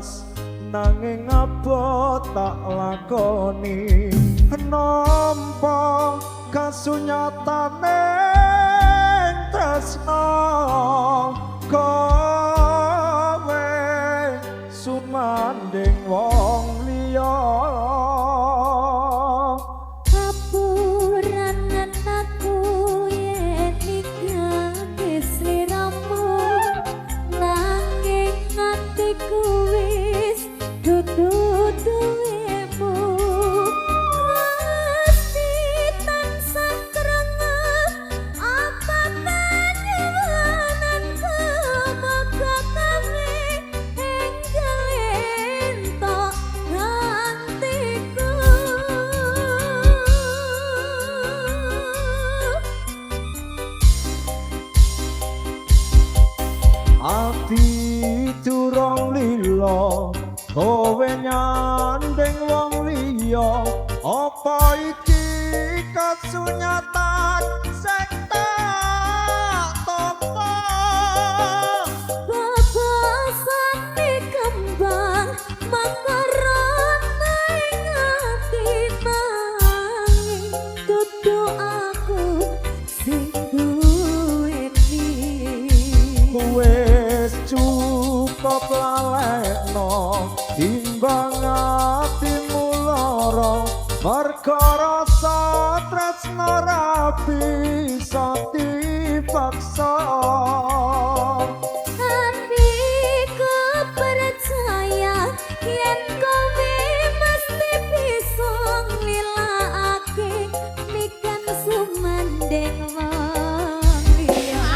ikhlas nanging apa tak lakoni nampa kasunyatane tresno kowe sumanding wong liya kapuranan aku yen iki sliramu nanging atiku wis dudu duwemu Gusti tansah krungu apa panjenengan semoga kami enggal entuk gantiku ati durung lila kowe nyanding wong liya apa iki kasunyatan sing tak tampa babasane kembang makaron ing ati nanging dudu aku sing duweni wis cukup lalekno timbang atimu lara merga rasa tresno ra bisa dipaksa hatiku percaya yen kowe mesti bisa nglilakake mikan sumandeng wong liya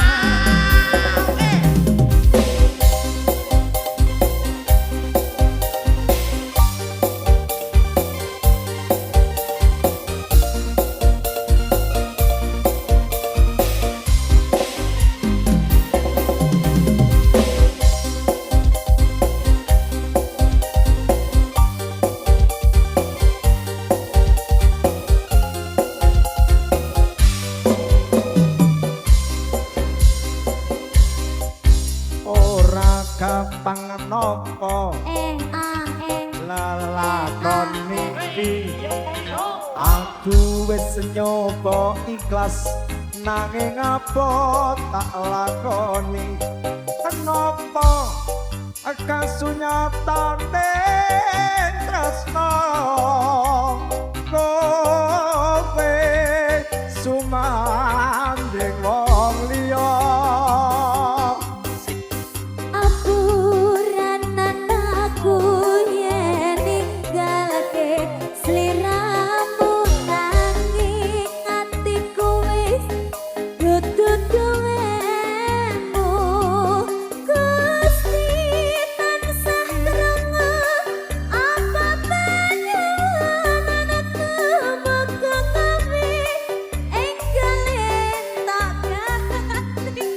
ora gampang nopo eng lelakon iki aku wis nyoba ikhlas nanging apa tak lakoni kenapa kasunyatane tresno kowe sumanding wong liya apuranan aku yen ninggalke sliramu nanging atiku wis dudu duwemu Gusti tansah krungu apa panjenengan semoga kami enggal entuk ganti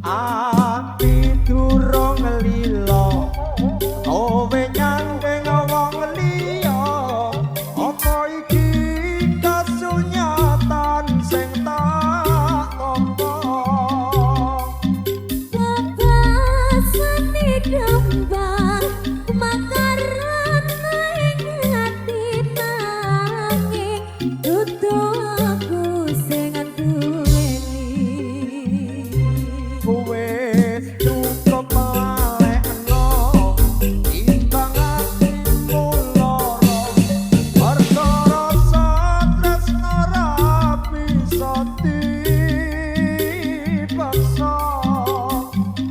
ati durung lila kowe nyanding wong liya apa iki kasunyatan sing tak tampa babasane kembang makaron ing ati nanging dudu aku sing duweni wis cukup lalekno timbang atimu lara merga rasa tresno ra bisa dipaksa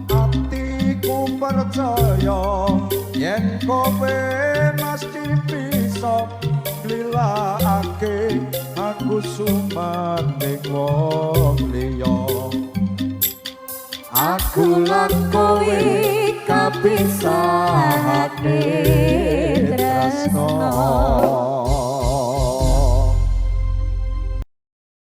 atiku percaya yen kowe mesti bisa nglilakake aku sumanding wong liya aku lan kowe kapisahake tresno